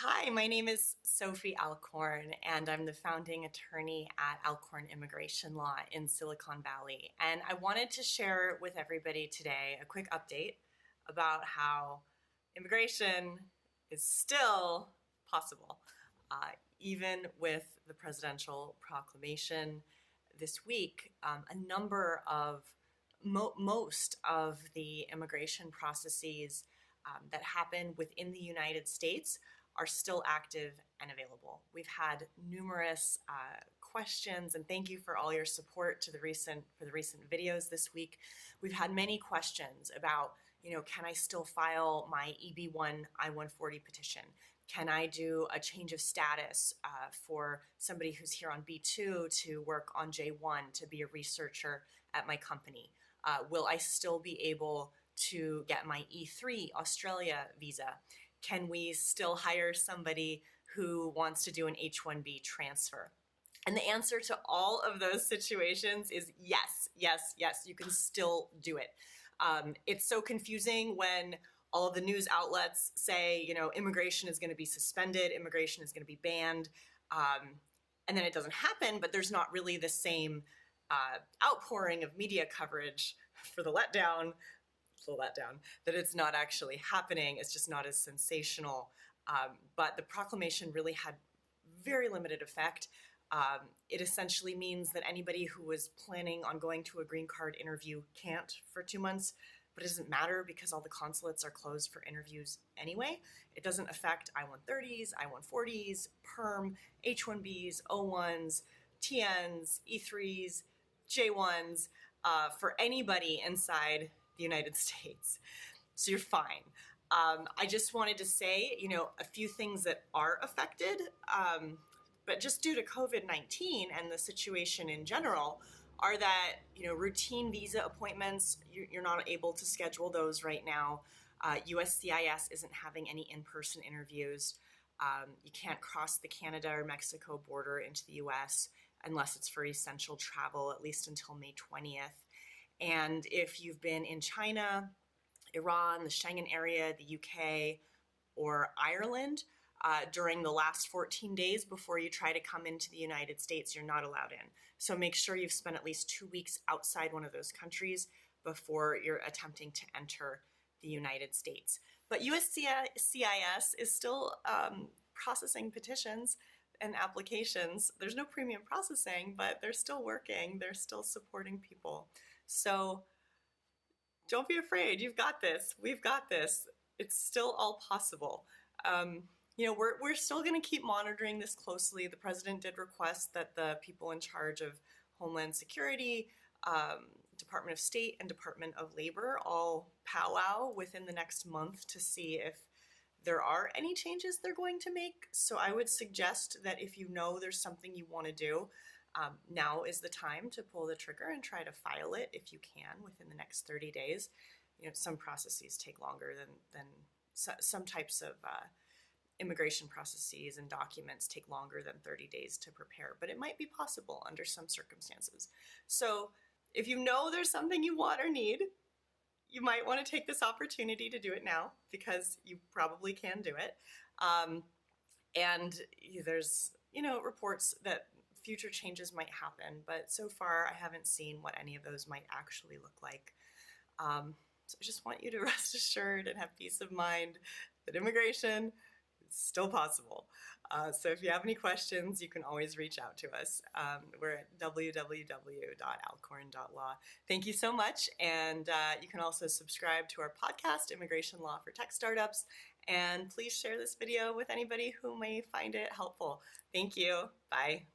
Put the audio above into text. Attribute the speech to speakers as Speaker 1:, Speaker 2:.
Speaker 1: Hi, my name is Sophie Alcorn, and I'm the founding attorney at Alcorn Immigration Law in Silicon Valley. And I wanted to share with everybody today a quick update about how immigration is still possible, even with the presidential proclamation this week. A number of most of the immigration processes that happen within the United States are still active and available. We've had numerous questions, and thank you for all your support for the recent videos this week. We've had many questions about, can I still file my EB1 I-140 petition? Can I do a change of status for somebody who's here on B2 to work on J1 to be a researcher at my company? Will I still be able to get my E3 Australia visa? Can we still hire somebody who wants to do an H-1B transfer? And the answer to all of those situations is yes, yes, yes, you can still do it. It's so confusing when all of the news outlets say, immigration is going to be suspended, immigration is going to be banned, and then it doesn't happen, but there's not really the same outpouring of media coverage for the letdown, that it's not actually happening. It's just not as sensational. But the proclamation really had very limited effect. It essentially means that anybody who was planning on going to a green card interview can't for 2 months, but it doesn't matter because all the consulates are closed for interviews anyway. It doesn't affect I-130s, I-140s, PERM, H-1Bs, O-1s, TNs, E3s, J-1s, for anybody inside the United States. So you're fine. I just wanted to say, a few things that are affected, but just due to COVID-19 and the situation in general, are that, routine visa appointments, you're not able to schedule those right now. USCIS isn't having any in-person interviews. You can't cross the Canada or Mexico border into the US unless it's for essential travel, at least until May 20th. And if you've been in China, Iran, the Schengen area, the UK, or Ireland during the last 14 days before you try to come into the United States, you're not allowed in. So make sure you've spent at least 2 weeks outside one of those countries before you're attempting to enter the United States. But USCIS is still processing petitions and applications. There's no premium processing, but they're still working. They're still supporting people. So don't be afraid. You've got this. We've got this. It's still all possible. We're still going to keep monitoring this closely. The president did request that the people in charge of Homeland Security, Department of State, and Department of Labor all powwow within the next month to see if there are any changes they're going to make. So I would suggest that if there's something you want to do, now is the time to pull the trigger and try to file it if you can within the next 30 days. Some processes take longer than some types of immigration processes and documents take longer than 30 days to prepare, but it might be possible under some circumstances. So if there's something you want or need, you might want to take this opportunity to do it now because you probably can do it. And there's, reports that future changes might happen, but so far I haven't seen what any of those might actually look like. So I just want you to rest assured and have peace of mind that immigration is still possible. So if you have any questions, you can always reach out to us. We're at www.alcorn.law. Thank you so much. And you can also subscribe to our podcast, Immigration Law for Tech Startups. And please share this video with anybody who may find it helpful. Thank you. Bye.